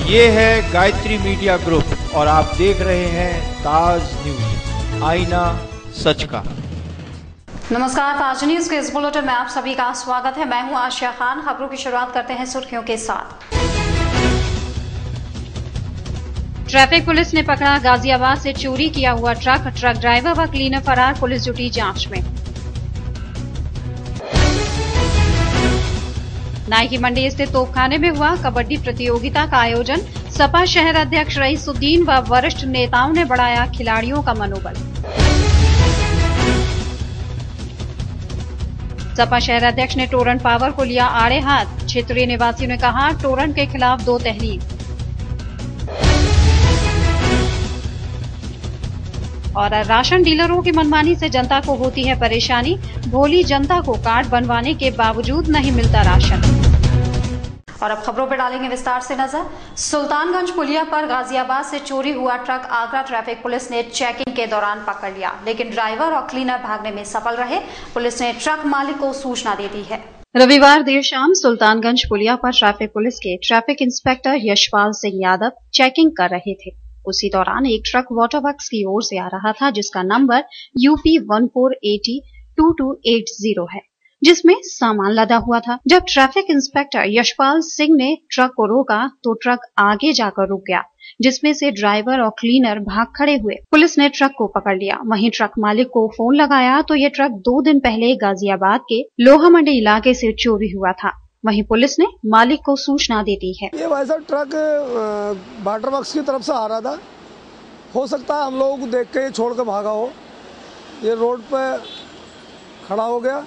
ये है Gayatri media group और आप देख रहे हैं ताज न्यूज, आईना सच का। नमस्कार, ताज न्यूज के इस बुलेटिन में आप सभी का स्वागत है। मैं हूं आशिया खान। खबरों की शुरुआत करते हैं सुर्खियों के साथ। ट्रैफिक पुलिस ने पकड़ा गाजियाबाद से चोरी किया हुआ ट्रक ड्राइवर व क्लीनर फरार, पुलिस जुटी जांच में। नाई की मंडी स्थित तोपखाने में हुआ कबड्डी प्रतियोगिता का आयोजन। सपा शहर अध्यक्ष रईसुद्दीन व वरिष्ठ नेताओं ने बढ़ाया खिलाड़ियों का मनोबल। सपा शहर अध्यक्ष ने टोरंट पावर को लिया आड़े हाथ। क्षेत्रीय निवासियों ने कहा, टोरंट के खिलाफ दो तहरीर। और राशन डीलरों की मनमानी से जनता को होती है परेशानी। भोली जनता को कार्ड बनवाने के बावजूद नहीं मिलता राशन। और अब खबरों पर डालेंगे विस्तार से नजर। सुल्तानगंज पुलिया पर गाजियाबाद से चोरी हुआ ट्रक आगरा ट्रैफिक पुलिस ने चेकिंग के दौरान पकड़ लिया, लेकिन ड्राइवर और क्लीनर भागने में सफल रहे। पुलिस ने ट्रक मालिक को सूचना दे दी है। रविवार देर शाम सुल्तानगंज पुलिया पर ट्रैफिक पुलिस के traffic inspector Yashpal Singh Yadav checking कर रहे थे। उसी दौरान एक ट्रक वाटर वर्क्स की ओर से आ रहा था, जिसका नंबर UP 14802280 है, जिसमें सामान लदा हुआ था। जब ट्रैफिक इंस्पेक्टर यशपाल सिंह ने ट्रक को रोका तो ट्रक आगे जाकर रुक गया, जिसमें से ड्राइवर और क्लीनर भाग खड़े हुए। पुलिस ने ट्रक को पकड़ लिया। वहीं ट्रक मालिक को फोन लगाया तो ये ट्रक 2 दिन पहले गाजियाबाद के लोहा मंडी इलाके से चोरी हुआ था। वहीं पुलिस ने मालिक को सूचना दे दी है। ये वैसा ट्रक वाटर वर्क्स की तरफ से आ रहा था। हो सकता है हम लोगों को देख के छोड़ के भागा हो। ये रोड पे खड़ा हो गया।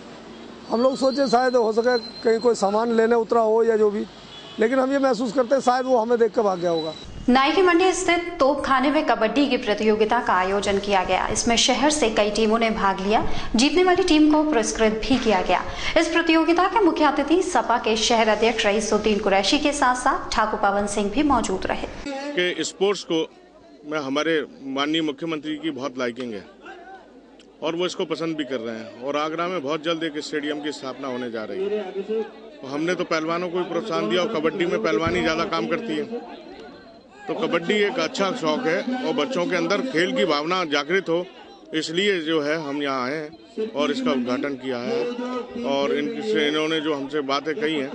हम लोग सोचे शायद हो सके कहीं कोई सामान लेने उतरा हो या जो भी, लेकिन हम ये महसूस करते हैं शायद वो हमें देख के भाग गया होगा। नाई की मंडी स्थित तोपखाने में कबड्डी की प्रतियोगिता का आयोजन किया गया। इसमें शहर से कई टीमों ने भाग लिया। जीतने वाली टीम को पुरस्कृत भी किया गया। इस प्रतियोगिता के मुख्य अतिथि सपा के शहर अध्यक्ष रईसुद्दीन कुरैशी के साथ साथ ठाकुर पवन सिंह भी मौजूद रहे। कि स्पोर्ट्स को में हमारे माननीय मुख्यमंत्री की बहुत लाइकिंग है और वो इसको पसंद भी कर रहे हैं, और आगरा में बहुत जल्द एक स्टेडियम की स्थापना होने जा रही है। हमने तो पहलवानों को भी प्रोत्साहन दिया और कबड्डी में पहलवानी ज़्यादा काम करती है, तो कबड्डी एक अच्छा शौक है और बच्चों के अंदर खेल की भावना जागृत हो, इसलिए जो है हम यहाँ आए हैं और इसका उद्घाटन किया है। और इन्होंने जो हमसे बातें कही हैं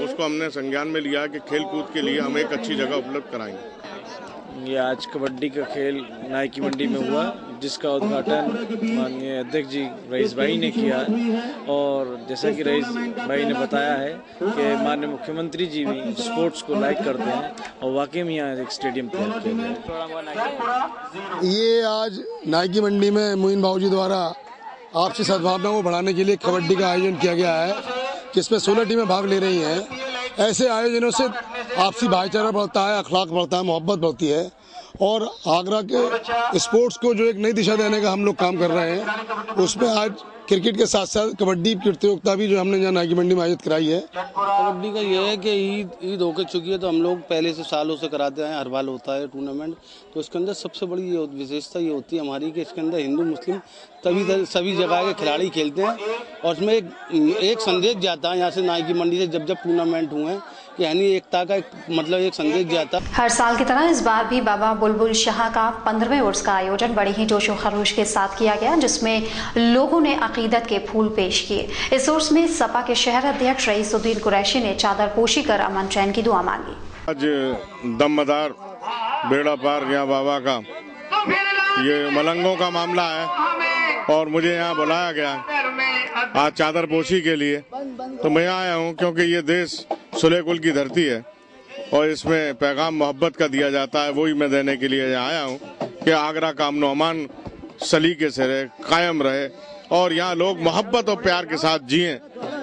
उसको हमने संज्ञान में लिया कि खेल कूद के लिए हम एक अच्छी जगह उपलब्ध कराएंगे। ये आज कबड्डी का खेल नाई की मंडी में हुआ, जिसका उद्घाटन माननीय अध्यक्ष जी रईस भाई ने किया। और जैसा कि रईस भाई ने बताया है कि माननीय मुख्यमंत्री जी भी स्पोर्ट्स को लाइक करते हैं और वाकई में यहाँ एक स्टेडियम तैयार किया गया। ये आज नाई की मंडी में मोइन बाबूजी द्वारा आपसी सद्भावना को बढ़ाने के लिए कबड्डी का आयोजन किया गया है, जिसमें 16 टीमें भाग ले रही हैं। ऐसे आयोजनों से आपसी भाईचारा बढ़ता है, अखलाक बढ़ता है, मोहब्बत बढ़ती है और आगरा के स्पोर्ट्स को जो एक नई दिशा देने का हम लोग काम कर रहे हैं, उसमें आज क्रिकेट के साथ साथ कबड्डी प्रतियोगिता भी जो हमने यहाँ नाई की मंडी में आयोजित कराई है। कबड्डी का ये है कि ईद होकर चुकी है, तो हम लोग पहले से सालों से कराते हैं, हर बार होता है टूर्नामेंट। तो इसके अंदर सबसे बड़ी विशेषता ये होती है हमारी कि इसके अंदर हिंदू मुस्लिम सभी जगह के खिलाड़ी खेलते हैं और उसमें एक संदेश जाता है यहाँ से नाई की मंडी से जब टूर्नामेंट हुए हैं, यानी एकता का एक संदेश जाता। हर साल की तरह इस बार भी बाबा बुलबुल शाह का 15वें उर्स का आयोजन बड़े ही जोशो खरोश के साथ किया गया, जिसमें लोगों ने अकीदत के फूल पेश किए। इस उर्स में सपा के शहर अध्यक्ष रईसुद्दीन कुरैशी ने चादर पोशी कर अमन चैन की दुआ मांगी। आज दमदार बेड़ा पार यहाँ बाबा का ये मलंगों का मामला है और मुझे यहाँ बुलाया गया आज चादर पोशी के लिए। तो मैं आया हूँ क्योंकि ये देश सुलह कुल की धरती है और इसमें पैगाम मोहब्बत का दिया जाता है, वही मैं देने के लिए आया हूँ कि आगरा का अमन अमान सलीके से रहे, कायम रहे और यहाँ लोग मोहब्बत और प्यार के साथ जिएं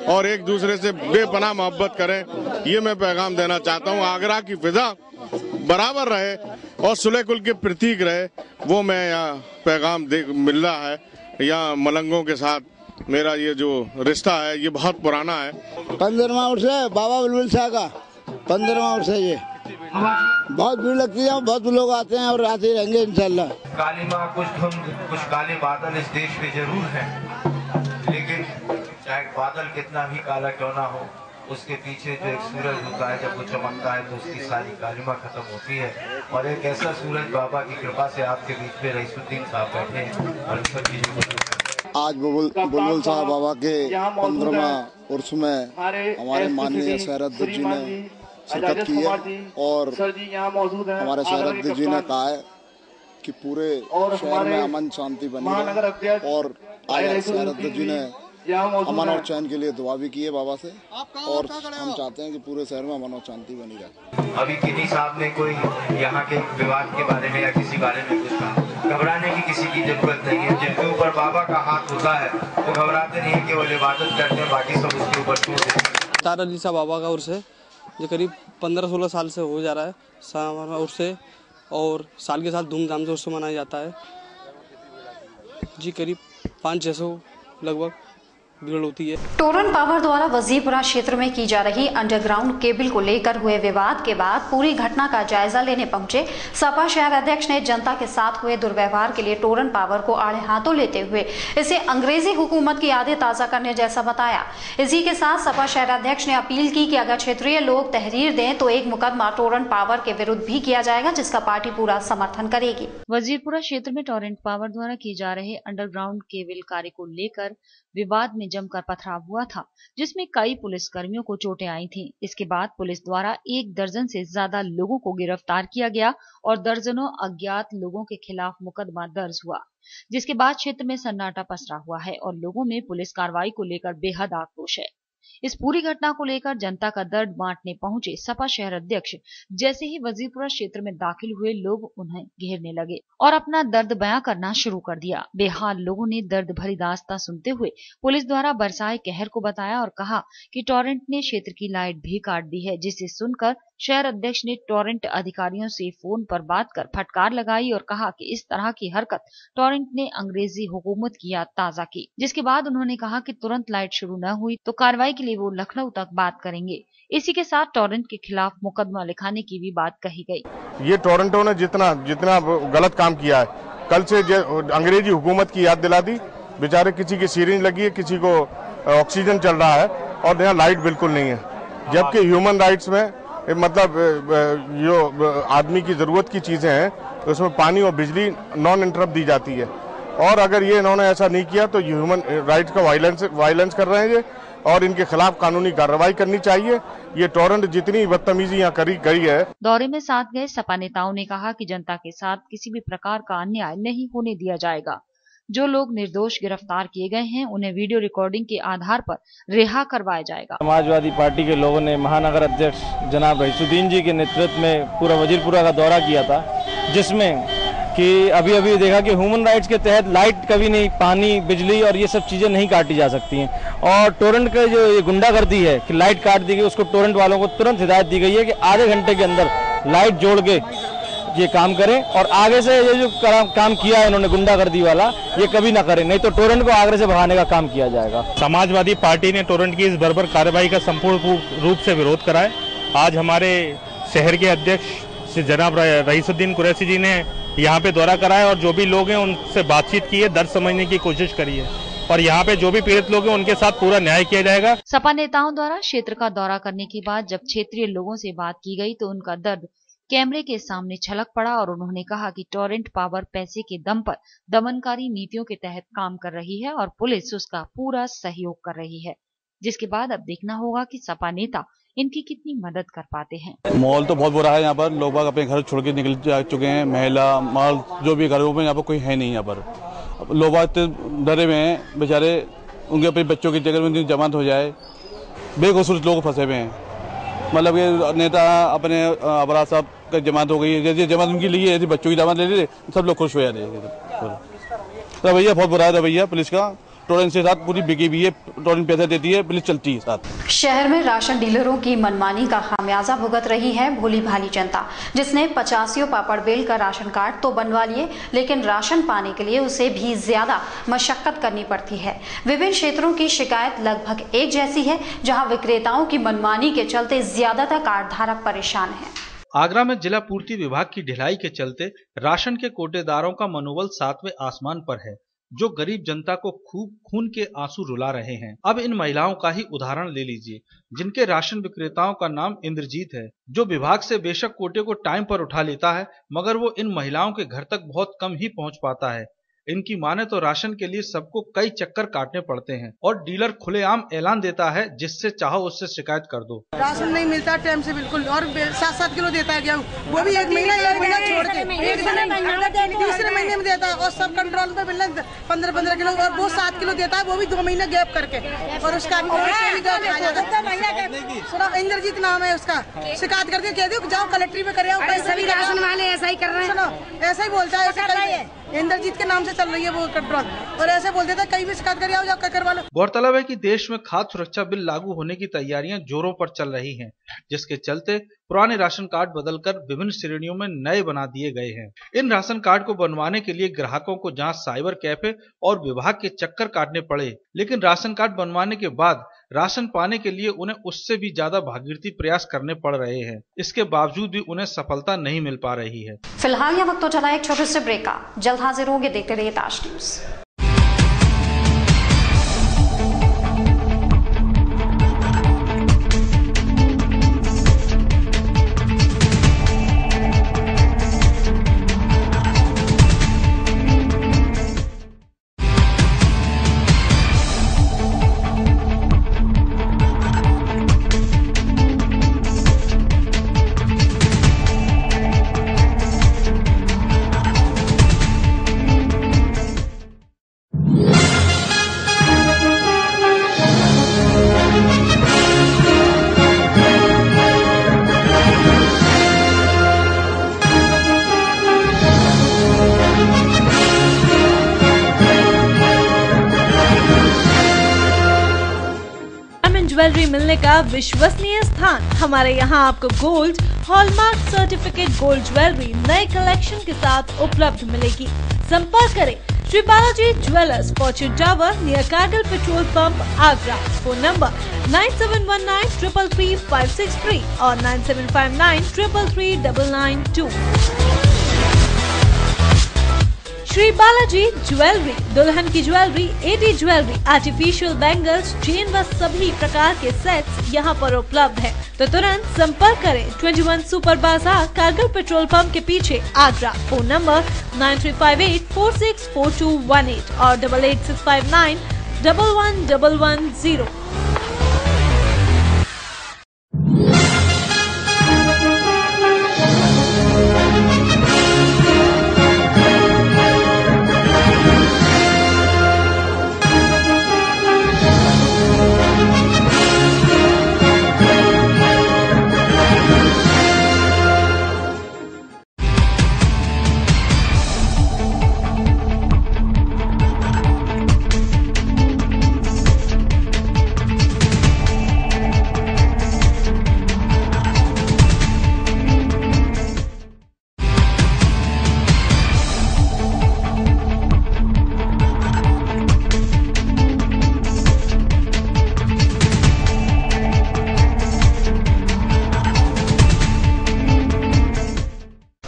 और एक दूसरे से बेपनाह मोहब्बत करें। ये मैं पैगाम देना चाहता हूँ। आगरा की फिजा बराबर रहे और सुलह कुल के प्रतीक रहे, वो मैं यहाँ पैगाम मिल रहा है। यहाँ मलंगों के साथ मेरा ये जो रिश्ता है ये बहुत पुराना है। 15वां उर्स है बाबा बुलबुल शाह का, 15वां उर्स है ये। बहुत भीड़ लगती है, बहुत लोग आते हैं और आते रहेंगे इंशाल्लाह। काली माँ कुछ धुंध कुछ काले बादल इस देश में जरूर हैं, लेकिन चाहे बादल कितना भी काला क्यों ना हो, उसके पीछे जो एक सूरज होता है, जब वो चमकता है तो उसकी सारी कालिमा खत्म होती है। और एक ऐसा सूरज बाबा की कृपा से आपके बीच में रईसुद्दीन साहब बैठे हैं और इन सब चीजों को आज बुलबुल साहब बाबा के 15वां उर्स में हमारे माननीय शहरअध्यक्ष जी ने शिरकत की है और हमारे शहरअध्यक्ष जी ने कहा है कि पूरे शहर में अमन शांति बनी है और आज शहरअध्यक्ष जी ने अमन और चैन के लिए दुआ भी की है बाबा से और हम चाहते हैं कि पूरे शहर में अमन और शांति बनी रहे। अभी किन्हीं साहब ने कोई यहाँ के विवाद के बारे में या किसी बारे में कुछ कहा, घबराने की किसी की जरूरत नहीं है। जिनके ऊपर बाबा का हाथ होता है वो घबराते नहीं है, केवल इबादत करते हैं, बाकी सब उसके ऊपर छोड़ देते हैं। तारा लीसा बाबा का उर्स है जो करीब 15-16 साल से हो जा रहा है उर्स है और साल के साल धूमधाम से उर्स मनाया जाता है जी। करीब 500-600 लगभग भीड़ होती है। टोरंट पावर द्वारा वजीरपुरा क्षेत्र में की जा रही अंडरग्राउंड केबल को लेकर हुए विवाद के बाद पूरी घटना का जायजा लेने पहुंचे सपा शहर अध्यक्ष ने जनता के साथ हुए दुर्व्यवहार के लिए टोरंट पावर को आड़े हाथों लेते हुए इसे अंग्रेजी हुकूमत की यादें ताजा करने जैसा बताया। इसी के साथ सपा शहर अध्यक्ष ने अपील की कि अगर क्षेत्रीय लोग तहरीर दें तो एक मुकदमा टोरंट पावर के विरुद्ध भी किया जाएगा, जिसका पार्टी पूरा समर्थन करेगी। वजीरपुरा क्षेत्र में टोरंट पावर द्वारा किए जा रहे अंडरग्राउंड केबल कार्य को लेकर विवाद में जमकर पथराव हुआ था, जिसमें कई पुलिसकर्मियों को चोटें आई थीं। इसके बाद पुलिस द्वारा 1 दर्जन से ज्यादा लोगों को गिरफ्तार किया गया और दर्जनों अज्ञात लोगों के खिलाफ मुकदमा दर्ज हुआ, जिसके बाद क्षेत्र में सन्नाटा पसरा हुआ है और लोगों में पुलिस कार्रवाई को लेकर बेहद आक्रोश है। इस पूरी घटना को लेकर जनता का दर्द बांटने पहुंचे सपा शहर अध्यक्ष जैसे ही वजीरपुरा क्षेत्र में दाखिल हुए, लोग उन्हें घेरने लगे और अपना दर्द बयां करना शुरू कर दिया। बेहाल लोगों ने दर्द भरी दास्तां सुनते हुए पुलिस द्वारा बरसाए कहर को बताया और कहा कि टोरंट ने क्षेत्र की लाइट भी काट दी है, जिसे सुनकर शहर अध्यक्ष ने टोरंट अधिकारियों से फोन पर बात कर फटकार लगाई और कहा कि इस तरह की हरकत टोरंट ने अंग्रेजी हुकूमत की याद ताजा की। जिसके बाद उन्होंने कहा कि तुरंत लाइट शुरू न हुई तो कार्रवाई के लिए वो लखनऊ तक बात करेंगे। इसी के साथ टोरंट के खिलाफ मुकदमा लिखाने की भी बात कही गई। ये टोरंटो ने जितना गलत काम किया है, कल से अंग्रेजी हुकूमत की याद दिला दी। बेचारे किसी की सीरिंज लगी है, किसी को ऑक्सीजन चल रहा है और यहाँ लाइट बिल्कुल नहीं है, जबकि ह्यूमन राइट्स में मतलब जो आदमी की जरूरत की चीजें हैं तो उसमें पानी और बिजली नॉन इंटरप्ट दी जाती है। और अगर ये इन्होंने ऐसा नहीं किया तो ह्यूमन राइट्स का वायलेंस कर रहे हैं ये और इनके खिलाफ कानूनी कार्रवाई करनी चाहिए। ये टोरंट जितनी बदतमीजी यहाँ करी है। दौरे में साथ गए सपा नेताओं ने कहा कि जनता के साथ किसी भी प्रकार का अन्याय नहीं होने दिया जाएगा। जो लोग निर्दोष गिरफ्तार किए गए हैं उन्हें वीडियो रिकॉर्डिंग के आधार पर रिहा करवाया जाएगा। समाजवादी पार्टी के लोगों ने महानगर अध्यक्ष जनाब रईसुद्दीन जी के नेतृत्व में पूरा वजीरपुरा का दौरा किया था, जिसमें कि अभी देखा कि ह्यूमन राइट्स के तहत लाइट कभी नहीं, पानी, बिजली और ये सब चीजें नहीं काटी जा सकती हैं। और टोरंट का जो ये गुंडागर्दी है कि लाइट काट दी गई, उसको टोरंट वालों को तुरंत हिदायत दी गई है कि आधे घंटे के अंदर लाइट जोड़ के ये काम करें और आगे से ये जो काम किया है इन्होंने गुंडागर्दी वाला, ये कभी ना करें, नहीं तो टोरंट को आगे से भगाने का काम किया जाएगा। समाजवादी पार्टी ने टोरंट की इस बर्बर कार्रवाई का संपूर्ण रूप से विरोध करा है। आज हमारे शहर के अध्यक्ष श्री जनाब रईसुद्दीन कुरैशी जी ने यहाँ पे दौरा कराया और जो भी लोग हैं उनसे बातचीत की है, दर्द समझने की कोशिश करी है और यहाँ पे जो भी पीड़ित लोग हैं उनके साथ पूरा न्याय किया जाएगा। सपा नेताओं द्वारा क्षेत्र का दौरा करने के बाद जब क्षेत्रीय लोगों से बात की गई तो उनका दर्द कैमरे के सामने छलक पड़ा और उन्होंने कहा कि टोरंट पावर पैसे के दम पर दमनकारी नीतियों के तहत काम कर रही है और पुलिस उसका पूरा सहयोग कर रही है। जिसके बाद अब देखना होगा कि सपा नेता इनकी कितनी मदद कर पाते हैं। माहौल तो बहुत बुरा है यहाँ पर, लोग अपने घर छोड़ के निकल जा चुके हैं, महिला माल जो भी घरों में यहाँ पर कोई है नहीं। यहाँ पर लोग डरे हुए हैं बेचारे, उनके अपने बच्चों की जगह में जमानत हो जाए, बेकसूर लोग फंसे हुए हैं। मतलब ये नेता अपने अबराज साहब का जमानत हो गई है, जैसे जमानत उनकी ली है, जैसे बच्चों की जमानत ले ली, सब लोग खुश हो जा रहे हैं। रवैया बहुत बुरा है रवैया पुलिस का, टोरंट से साथ पूरी बिकी हुई है, टोरंट पैसा देती है, पुलिस चलती है साथ। शहर में राशन डीलरों की मनमानी का खामियाजा भुगत रही है भोली भाली जनता, जिसने 85 पापड़ बेल का राशन कार्ड तो बनवा लिए, लेकिन राशन पाने के लिए उसे भी ज्यादा मशक्कत करनी पड़ती है। विभिन्न क्षेत्रों की शिकायत लगभग एक जैसी है, जहां विक्रेताओं की मनमानी के चलते ज्यादातर कार्ड धारक परेशान हैं। आगरा में जिला पूर्ति विभाग की ढिलाई के चलते राशन के कोटेदारों का मनोबल 7वें आसमान पर है। जो गरीब जनता को खूब खून के आंसू रुला रहे हैं। अब इन महिलाओं का ही उदाहरण ले लीजिए, जिनके राशन विक्रेताओं का नाम इंद्रजीत है, जो विभाग से बेशक कोटे को टाइम पर उठा लेता है, मगर वो इन महिलाओं के घर तक बहुत कम ही पहुंच पाता है। इनकी माने तो राशन के लिए सबको कई चक्कर काटने पड़ते हैं और डीलर खुलेआम ऐलान देता है, जिससे चाहो उससे शिकायत कर दो। राशन नहीं मिलता टाइम से बिल्कुल, और 7-7 किलो देता है गेहूँ, वो भी एक महीना छोड़ के तीसरे महीने में देता है। और सब कंट्रोल पे मिलना 15-15 किलो, और वो 7 किलो देता है, वो भी 2 महीने गैप करके। और उसका इंद्रजीत नाम है उसका, शिकायत करके कह दो जाओ कलेक्ट्री में करे, सभी राशन वाले ऐसा ही कर रहे हैं। सुनो ऐसा ही बोलता है, इंद्रजीत के नाम से चल रही है वो कंट्रोल, और ऐसे बोलते थे कहीं भी शिकायत कर जाओ करवा लो। गौरतलब है कि देश में खाद्य सुरक्षा बिल लागू होने की तैयारियां जोरों पर चल रही हैं, जिसके चलते पुराने राशन कार्ड बदलकर विभिन्न श्रेणियों में नए बना दिए गए हैं। इन राशन कार्ड को बनवाने के लिए ग्राहकों को जहां साइबर कैफे और विभाग के चक्कर काटने पड़े, लेकिन राशन कार्ड बनवाने के बाद राशन पाने के लिए उन्हें उससे भी ज्यादा भागीरथी प्रयास करने पड़ रहे हैं। इसके बावजूद भी उन्हें सफलता नहीं मिल पा रही है। फिलहाल यह वक्त तो चला एक छोटे से ब्रेक का, जल्द हाजिर होंगे, देखते रहिए ताज न्यूज। ज्वेलरी मिलने का विश्वसनीय स्थान। हमारे यहाँ आपको gold hallmark certificate gold jewellery नए कलेक्शन के साथ उपलब्ध मिलेगी। संपर्क करें Shri Balaji jewellers, Fortune tower near Kargil petrol pump, Agra. Phone number 9719 333 563 और 9759 333 992। श्री बालाजी ज्वेलरी, दुल्हन की jewellery, AD jewellery, artificial bangles, chain व सभी प्रकार के सेट्स यहाँ पर उपलब्ध है। तो तुरंत संपर्क करें 21 सुपर बाजार, कारगिल पेट्रोल पंप के पीछे, आगरा। फोन नंबर 9358464218 और 88659 11110।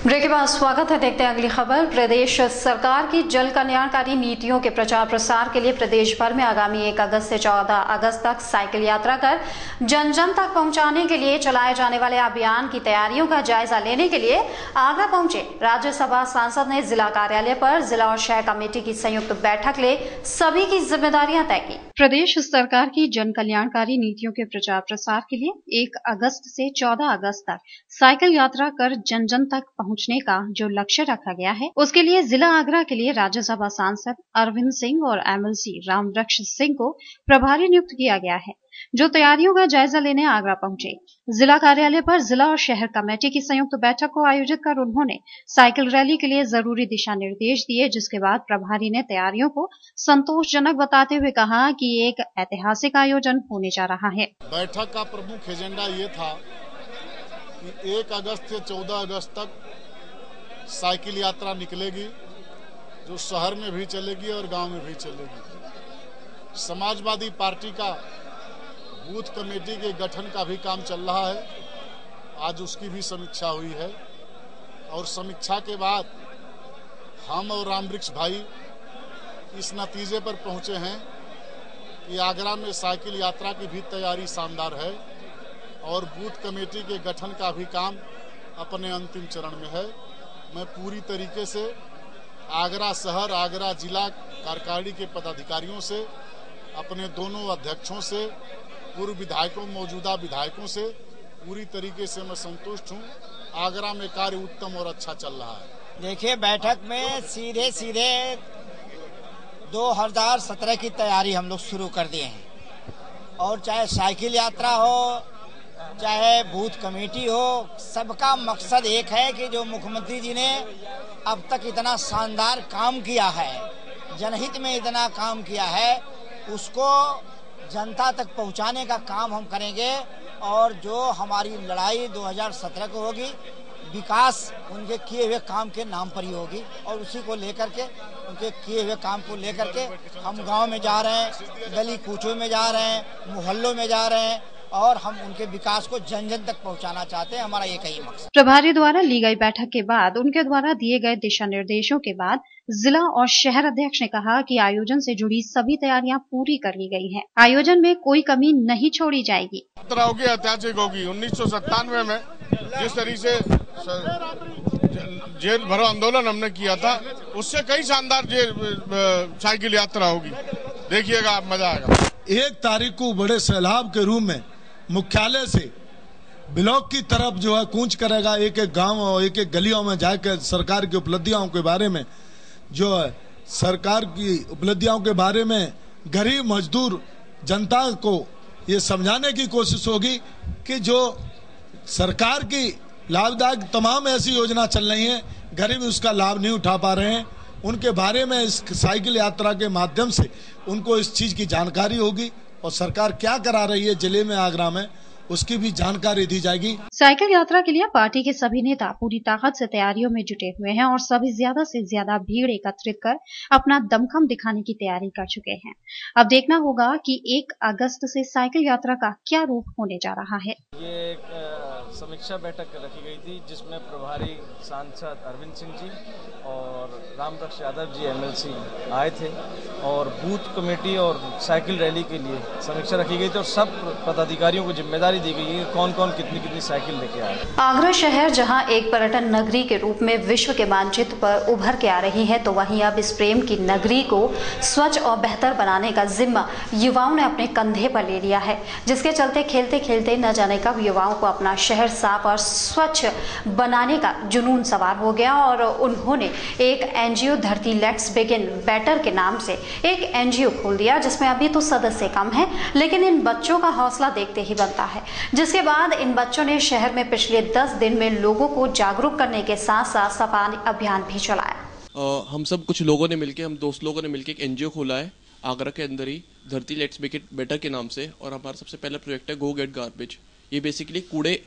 ब्रेक के बाद स्वागत है, देखते हैं अगली खबर। प्रदेश सरकार की जल कल्याणकारी नीतियों के प्रचार प्रसार के लिए प्रदेश भर में आगामी 1 अगस्त से 14 अगस्त तक साइकिल यात्रा कर जन जन तक पहुंचाने के लिए चलाए जाने वाले अभियान की तैयारियों का जायजा लेने के लिए आगरा पहुंचे राज्यसभा सांसद ने जिला कार्यालय पर जिला और शहर कमेटी की संयुक्त बैठक ले सभी की जिम्मेदारियां तय की। प्रदेश सरकार की जन कल्याणकारी नीतियों के प्रचार प्रसार के लिए 1 अगस्त से 14 अगस्त तक साइकिल यात्रा कर जन जन तक पहुंचने का जो लक्ष्य रखा गया है, उसके लिए जिला आगरा के लिए राज्यसभा सांसद अरविंद सिंह और एमएलसी रामवृक्ष सिंह को प्रभारी नियुक्त किया गया है, जो तैयारियों का जायजा लेने आगरा पहुंचे। जिला कार्यालय पर जिला और शहर कमेटी की संयुक्त बैठक को आयोजित कर उन्होंने साइकिल रैली के लिए जरूरी दिशा निर्देश दिए, जिसके बाद प्रभारी ने तैयारियों को संतोषजनक बताते हुए कहा कि एक ऐतिहासिक आयोजन होने जा रहा है। बैठक का प्रमुख एजेंडा ये था कि 1 अगस्त से 14 अगस्त तक साइकिल यात्रा निकलेगी, जो शहर में भी चलेगी और गांव में भी चलेगी। समाजवादी पार्टी का बूथ कमेटी के गठन का भी काम चल रहा है, आज उसकी भी समीक्षा हुई है और समीक्षा के बाद हम और रामवृक्ष भाई इस नतीजे पर पहुंचे हैं कि आगरा में साइकिल यात्रा की भी तैयारी शानदार है और बूथ कमेटी के गठन का भी काम अपने अंतिम चरण में है। मैं पूरी तरीके से आगरा शहर, आगरा जिला कार्यकारिणी के पदाधिकारियों से, अपने दोनों अध्यक्षों से, पूर्व विधायकों, मौजूदा विधायकों से पूरी तरीके से मैं संतुष्ट हूं। आगरा में कार्य उत्तम और अच्छा चल रहा है। देखिए, बैठक में सीधे 2017 की तैयारी हम लोग शुरू कर दिए हैं और चाहे साइकिल यात्रा हो, चाहे बूथ कमेटी हो, सबका मकसद एक है कि जो मुख्यमंत्री जी ने अब तक इतना शानदार काम किया है, जनहित में इतना काम किया है, उसको जनता तक पहुंचाने का काम हम करेंगे। और जो हमारी लड़ाई 2017 को होगी, विकास उनके किए हुए काम के नाम पर ही होगी और उसी को लेकर के, उनके किए हुए काम को लेकर के हम गांव में जा रहे हैं, गली कूचों में जा रहे हैं, मोहल्लों में जा रहे हैं और हम उनके विकास को जन जन तक पहुंचाना चाहते हैं। हमारा एक ही मकसद। प्रभारी द्वारा ली गई बैठक के बाद उनके द्वारा दिए गए दिशा निर्देशों के बाद जिला और शहर अध्यक्ष ने कहा कि आयोजन से जुड़ी सभी तैयारियां पूरी कर ली गई हैं। आयोजन में कोई कमी नहीं छोड़ी जाएगी। यात्रा होगी, ऐतिहासिक होगी। 1997 में जिस तरीके से जेल भरो आंदोलन हमने किया था, उससे कई शानदार साइकिल यात्रा होगी। देखिएगा, आप मजा आएगा। 1 तारीख को बड़े सैलाब के रूप में मुख्यालय से ब्लॉक की तरफ जो है कूच करेगा। एक एक गांव और एक एक गलियों में जाकर सरकार की उपलब्धियों के बारे में, जो है सरकार की उपलब्धियों के बारे में गरीब मजदूर जनता को ये समझाने की कोशिश होगी कि जो सरकार की लाभदायक तमाम ऐसी योजना चल रही हैं, गरीब उसका लाभ नहीं उठा पा रहे हैं, उनके बारे में इस साइकिल यात्रा के माध्यम से उनको इस चीज की जानकारी होगी और सरकार क्या करा रही है जिले में, आगरा में, उसकी भी जानकारी दी जाएगी। साइकिल यात्रा के लिए पार्टी के सभी नेता पूरी ताकत से तैयारियों में जुटे हुए हैं और सभी ज्यादा से ज्यादा भीड़ एकत्रित कर अपना दमखम दिखाने की तैयारी कर चुके हैं। अब देखना होगा कि 1 अगस्त से साइकिल यात्रा का क्या रूप होने जा रहा है। ये एक समीक्षा बैठक रखी गई थी जिसमें प्रभारी सांसद अरविंद सिंह जी और रामबख्श यादव जी MLC आए थे और बूथ कमेटी और साइकिल रैली के लिए समीक्षा रखी गई थी और सब पदाधिकारियों को जिम्मेदारी दी गई है कौन कौन कितनी साइकिल लेके आए। आगरा शहर जहां एक पर्यटन नगरी के रूप में विश्व के मानचित्र पर उभर के आ रही है, तो वहीं अब इस प्रेम की नगरी को स्वच्छ और बेहतर बनाने का जिम्मा युवाओं ने अपने कंधे पर ले लिया है, जिसके चलते खेलते खेलते न जाने कब युवाओं को अपना शहर साफ और स्वच्छ बनाने का जुनून सवार हो गया और उन्होंने एक NGO धरती लेट्स बिगिन बेटर के नाम से एक NGO खोल दिया, जिसमें अभी तो सदस्य कम है, लेकिन इन बच्चों का हौसला देखते ही बनता है। जिसके बाद इन बच्चों ने शहर में पिछले 10 दिन में लोगों को जागरूक करने के साथ साथ सफाई अभियान भी चलाया। हम सब कुछ लोगों ने मिलकर, हम दोस्त लोगों ने मिलकर एक NGO खोला है आगरा के अंदर ही, धरती लेट्स मेक इट बेटर के नाम से। और हमारा सबसे पहला प्रोजेक्ट है गो गेट गार्बेज। ये बेसिकली कूड़े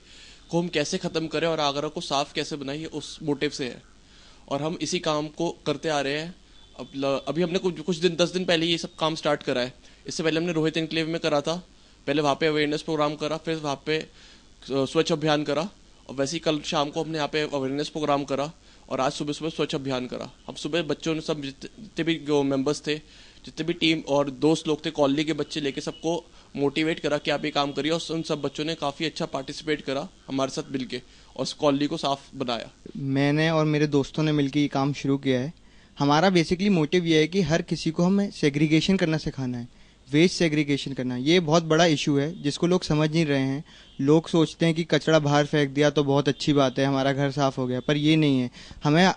को हम कैसे खत्म करें और आगरा को साफ कैसे बनाए, उस मोटिव से है और हम इसी काम को करते आ रहे हैं। अभी हमने कुछ दिन 10 दिन पहले ये सब काम स्टार्ट करा है। इससे पहले हमने रोहित एनक्लेव में करा था, पहले वहाँ पे अवेयरनेस प्रोग्राम करा, फिर वहाँ पे स्वच्छ अभियान करा और वैसे ही कल शाम को हमने यहाँ पे अवेयरनेस प्रोग्राम करा और आज सुबह सुबह स्वच्छ अभियान करा। हम सुबह बच्चों ने सब जितने भी मेंबर्स थे, जितने भी टीम और दोस्त लोग थे, कॉलोनी के बच्चे लेके सबको मोटिवेट करा कि आप ये काम करिए और उन सब बच्चों ने काफ़ी अच्छा पार्टिसिपेट करा हमारे साथ मिलके और उस कॉलोनी को साफ बनाया। मैंने और मेरे दोस्तों ने मिलकर ये काम शुरू किया है। हमारा बेसिकली मोटिव ये है कि हर किसी को हमें सेग्रीगेशन करना सिखाना है, वेस्ट सेग्रीगेशन करना। ये बहुत बड़ा इशू है जिसको लोग समझ नहीं रहे हैं। लोग सोचते हैं कि कचरा बाहर फेंक दिया तो बहुत अच्छी बात है, हमारा घर साफ हो गया, पर ये नहीं है। हमें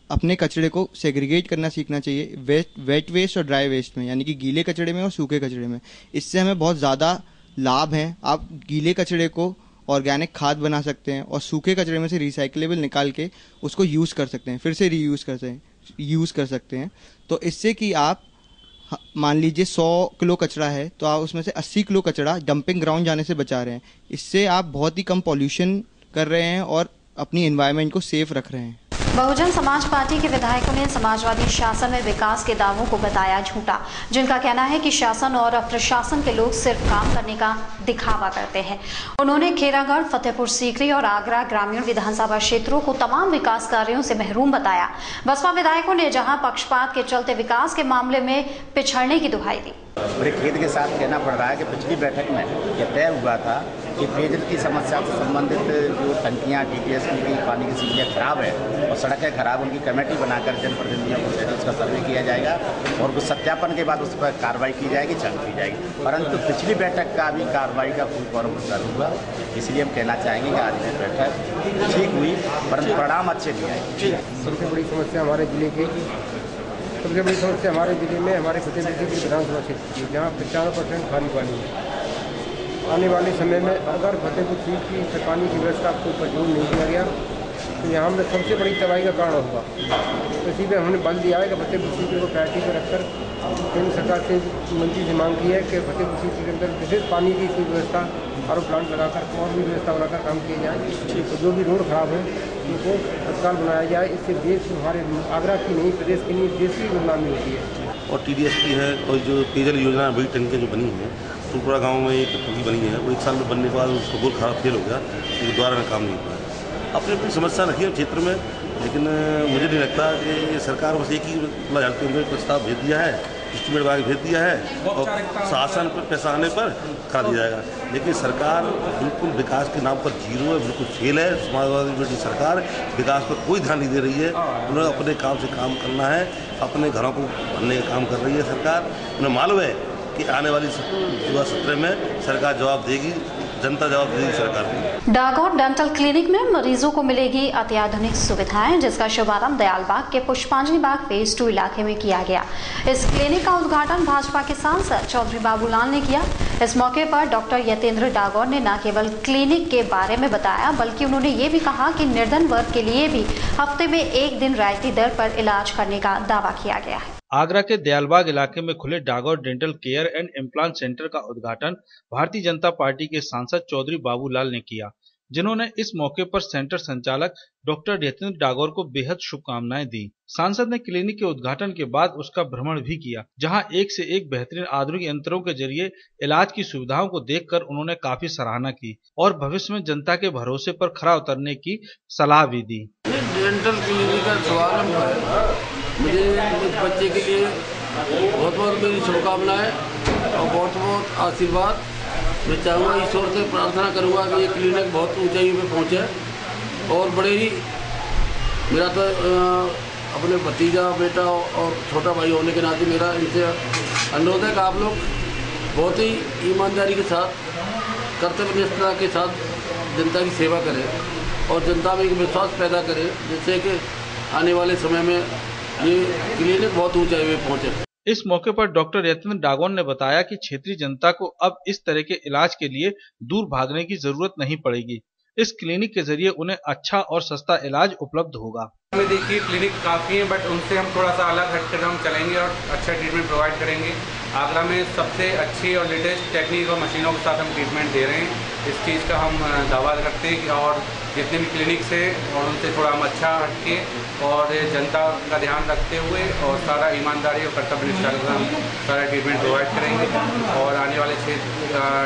अपने कचरे को सेग्रीगेट करना सीखना चाहिए, वेट वेस्ट और ड्राई वेस्ट में, यानी कि गीले कचरे में और सूखे कचरे में। इससे हमें बहुत ज़्यादा लाभ हैं। आप गीले कचरे को ऑर्गेनिक खाद बना सकते हैं और सूखे कचरे में से रिसाइकलेबल निकाल के उसको यूज़ कर सकते हैं, फिर से रीयूज़ कर सकते हैं। तो इससे कि आप मान लीजिए 100 किलो कचरा है तो आप उसमें से 80 किलो कचरा डंपिंग ग्राउंड जाने से बचा रहे हैं। इससे आप बहुत ही कम पॉल्यूशन कर रहे हैं और अपनी एनवायरनमेंट को सेफ रख रहे हैं। बहुजन समाज पार्टी के विधायकों ने समाजवादी शासन में विकास के दावों को बताया झूठा, जिनका कहना है कि शासन और प्रशासन के लोग सिर्फ काम करने का दिखावा करते हैं। उन्होंने खेरागढ़, फतेहपुर सीकरी और आगरा ग्रामीण विधानसभा क्षेत्रों को तमाम विकास कार्यों से महरूम बताया। बसपा विधायकों ने जहां पक्षपात के चलते विकास के मामले में पिछड़ने की दुहाई दी। बड़े खेद के साथ कहना पड़ रहा है कि पिछली बैठक में यह तय हुआ था कि पेयजल की समस्या से संबंधित जो टंकियाँ TPS की पानी की सीटें खराब है और सड़कें खराब, उनकी कमेटी बनाकर जनप्रतिनिधियों को उसका सर्वे किया जाएगा और कुछ सत्यापन के बाद उस पर कार्रवाई की जाएगी, चालू की जाएगी। परंतु पिछली बैठक का भी कार्रवाई का कोई फॉर्म चालू हुआ, इसलिए हम कहना चाहेंगे कि आज की बैठक ठीक हुई, परंतु परिणाम अच्छे नहीं आए। सबसे बड़ी समस्या हमारे जिले की हमारे फतेहपुर की विधानसभा क्षेत्र की, जहाँ 95% खाली पानी है। आने वाले समय में अगर फतेहपुर सीट की पानी की व्यवस्था को ऊपर जोर नहीं दिया गया तो यहाँ में सबसे बड़ी तबाही का कारण होगा। तो इसी पर हमने बल दिया है कि फतेहपुर सीट को प्रायोरिटी पर रखकर केंद्र सरकार से मंत्री से मांग की है कि फतेहपुर सीट के अंदर विशेष पानी की कोई व्यवस्था RO प्लांट लगाकर और भी व्यवस्था बनाकर काम किए जाए। तो जो भी रोड खराब है उनको तत्काल बनाया जाए। इससे देश हमारे आगरा की नहीं, प्रदेश की नहीं, देश की बदनामी होती है। और TDS की है और जो पेयजल योजना बड़ी टंकियाँ जो बनी हैं, सुरपुरा गांव में एक टंकी बनी है, वो 1 साल में बनने के बाद उसको बहुत खराब फेल हो गया, तो दोबारा में काम नहीं हुआ। अपनी अपनी समस्या रखी है क्षेत्र में, लेकिन मुझे नहीं लगता कि सरकार बस एक ही प्रस्ताव भेज दिया है, एस्टीमेट बना के भेज दिया है और शासन पर पैसा आने पर खा दिया जाएगा। लेकिन सरकार बिल्कुल विकास के नाम पर जीरो है, बिल्कुल फेल है। समाजवादी सरकार विकास पर कोई ध्यान नहीं दे रही है। उन्हें अपने काम से काम करना है, अपने घरों को भरने का काम कर रही है सरकार। उन्हें मालूम है कि आने वाली 2017 में सरकार जवाब देगी, जनता जवाब देगी सरकार को। डागौर डेंटल क्लिनिक में मरीजों को मिलेगी अत्याधुनिक सुविधाएं, जिसका शुभारंभ दयालबाग के पुष्पांजलि बाग फेज 2 इलाके में किया गया। इस क्लिनिक का उद्घाटन भाजपा के सांसद चौधरी बाबूलाल ने किया। इस मौके पर डॉक्टर यतेंद्र डागौर ने न केवल क्लिनिक के बारे में बताया, बल्कि उन्होंने ये भी कहा कि निर्धन वर्ग के लिए भी हफ्ते में 1 दिन रियायती दर पर इलाज करने का दावा किया गया है। आगरा के दयालबाग इलाके में खुले Dagaur dental care and implant centre का उद्घाटन भारतीय जनता पार्टी के सांसद चौधरी बाबूलाल ने किया, जिन्होंने इस मौके पर सेंटर संचालक डॉक्टर यतेंद्र डागौर को बेहद शुभकामनाएं दी। सांसद ने क्लिनिक के उद्घाटन के बाद उसका भ्रमण भी किया, जहां एक से एक बेहतरीन आधुनिक यंत्रों के जरिए इलाज की सुविधाओं को देखकर उन्होंने काफी सराहना की और भविष्य में जनता के भरोसे पर खरा उतरने की सलाह भी दी। डेंटल क्लिनिक का शुभारंभ है, मुझे इस बच्चे के लिए बहुत बहुत मेरी शुभकामनाएं और बहुत बहुत आशीर्वाद। मैं चाहूँगा, ईश्वर से प्रार्थना करूँगा कि ये क्लिनिक बहुत ऊंचाई पे पहुँचे और बड़े ही, मेरा तो अपने भतीजा बेटा और छोटा भाई होने के नाते मेरा इनसे अनुरोध है कि आप लोग बहुत ही ईमानदारी के साथ, कर्तव्यनिष्ठता के साथ जनता की सेवा करें और जनता में एक विश्वास पैदा करें, जिससे कि आने वाले समय में ये क्लिनिक बहुत ऊंचाई पे पहुंचे। इस मौके पर डॉक्टर यतेंद्र डागौर ने बताया कि क्षेत्रीय जनता को अब इस तरह के इलाज के लिए दूर भागने की जरूरत नहीं पड़ेगी। इस क्लिनिक के जरिए उन्हें अच्छा और सस्ता इलाज उपलब्ध होगा। देखिए, क्लिनिक काफी है, बट उनसे हम थोड़ा सा अलग हटकर हम चलेंगे और अच्छा ट्रीटमेंट प्रोवाइड करेंगे। आगरा में सबसे अच्छी और लेटेस्ट टेक्निक और मशीनों के साथ हम ट्रीटमेंट दे रहे हैं। इस चीज़ का हम दावा करते हैं कि और जितने भी क्लिनिक्स है और उनसे थोड़ा हम अच्छा हटके और जनता का ध्यान रखते हुए और सारा ईमानदारी और कर्तव्यनिष्ठा के साथ हम सारा ट्रीटमेंट प्रोवाइड करेंगे और आने वाले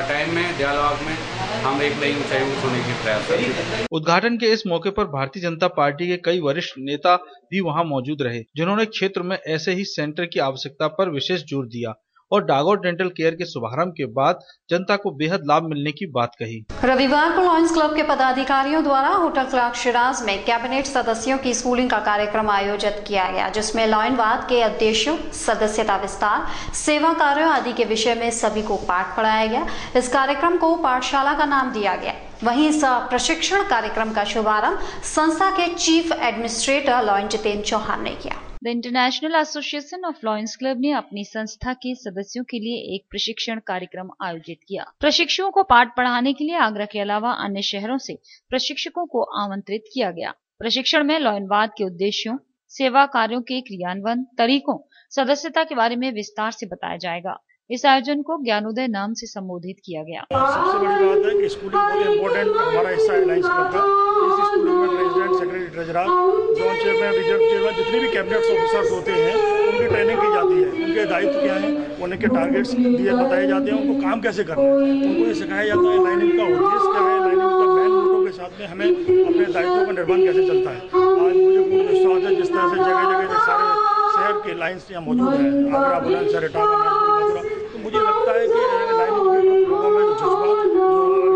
टाइम में दयालबाग में हम एक नई ऊंचाई को छूने की प्रयास करेंगे। उद्घाटन के इस मौके पर भारतीय जनता पार्टी के कई वरिष्ठ नेता भी वहां मौजूद रहे, जिन्होंने क्षेत्र में ऐसे ही सेंटर की आवश्यकता पर विशेष जोर दिया और डागौर डेंटल केयर के शुभारंभ के बाद जनता को बेहद लाभ मिलने की बात कही। रविवार को लॉयंस क्लब के पदाधिकारियों द्वारा होटल क्लार्क शिराज में कैबिनेट सदस्यों की स्कूलिंग का कार्यक्रम आयोजित किया गया, जिसमें लॉयनवाद के उद्देश्यों, सदस्यता विस्तार, सेवा कार्यों आदि के विषय में सभी को पाठ पढ़ाया गया। इस कार्यक्रम को पाठशाला का नाम दिया गया। वहीं इस प्रशिक्षण कार्यक्रम का शुभारंभ संस्था के chief administrator lion Jitendra Chauhan ने किया। The international association of lions club ने अपनी संस्था के सदस्यों के लिए एक प्रशिक्षण कार्यक्रम आयोजित किया। प्रशिक्षुओं को पाठ पढ़ाने के लिए आगरा के अलावा अन्य शहरों से प्रशिक्षकों को आमंत्रित किया गया। प्रशिक्षण में लॉयनवाद के उद्देश्यों, सेवा कार्यों के क्रियान्वयन तरीकों, सदस्यता के बारे में विस्तार से बताया जाएगा। इस आयोजन को ज्ञानोदय नाम से संबोधित किया गया। सबसे बड़ी बात है कि स्कूलिंग बहुत इम्पोर्टेंट हमारा हिस्सा है लायंस क्लब का। इस स्कूलिंग में president, secretary, treasurer, zone chairman, reserve chairman, जितने भी कैबिनेट ऑफिसर्स होते हैं उनकी ट्रेनिंग की जाती है। उनके दायित्व क्या है, उनके टारगेट्स दिए बताए जाते हैं, उनको काम कैसे करना है, उनको ये सिखाया जाता है लाइनिंग का उद्देश्य क्या है, लाइनिंग का मैन मोटो के साथ में हमें अपने दायित्वों का निर्वहन कैसे चलता है। आज मुझे पूर्ण विश्वास है जिस तरह से जगह जगह सारे शहर के लाइन्स यहाँ मौजूद हैं, आगरा, बुलंदशहर, इटावा, मथुरा, तो मुझे लगता है कि लाइनिंग के लोगों में जो जज्बा, जो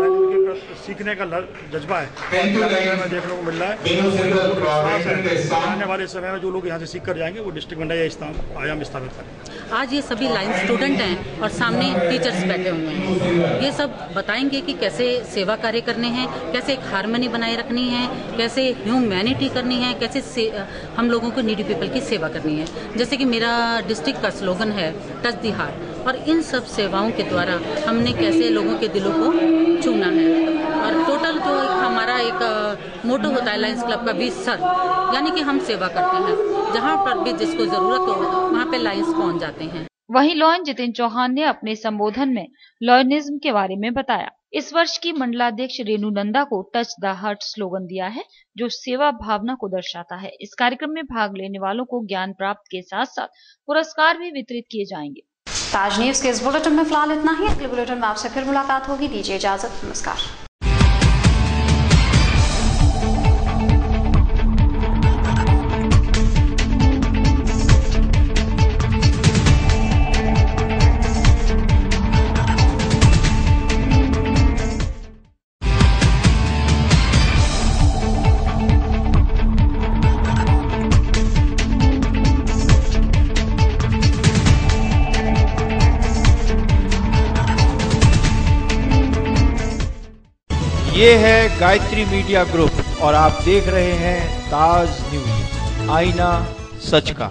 लाइनिंग के सीखने का जज्बा है में देखने को मिल रहा है। आने वाले समय में जो लोग यहाँ से सीख कर जाएंगे वो डिस्ट्रिक्ट में नया आयाम स्थापित करेंगे। आज ये सभी लाइन स्टूडेंट हैं और सामने टीचर्स बैठे हुए हैं। ये सब बताएंगे कि कैसे सेवा कार्य करने हैं, कैसे एक हार्मनी बनाए रखनी है, कैसे ह्यूमैनिटी करनी है, कैसे हम लोगों को नीडी पीपल की सेवा करनी है। जैसे कि मेरा डिस्ट्रिक्ट का स्लोगन है टच द हार्ट, और इन सब सेवाओं के द्वारा हमने कैसे लोगों के दिलों को छूना है। और टोटल जो हमारा एक मोटो होता है लायंस क्लब का 20 सर, यानी कि हम सेवा करते हैं, जहाँ पर भी जिसको जरूरत हो वहाँ पे लायंस पहुँच जाते हैं। वहीं लॉयन जितिन चौहान ने अपने संबोधन में लॉयनिज्म के बारे में बताया। इस वर्ष की मंडलाध्यक्ष रेणु नंदा को टच द हार्ट स्लोगन दिया है, जो सेवा भावना को दर्शाता है। इस कार्यक्रम में भाग लेने वालों को ज्ञान प्राप्त के साथ साथ पुरस्कार भी वितरित किए जाएंगे। ताज न्यूज के इस बुलेटिन में फिलहाल इतना ही। अगले बुलेटिन में आपसे फिर मुलाकात होगी। दीजिए इजाजत, नमस्कार। ये है गायत्री मीडिया ग्रुप और आप देख रहे हैं ताज न्यूज, आईना सच का।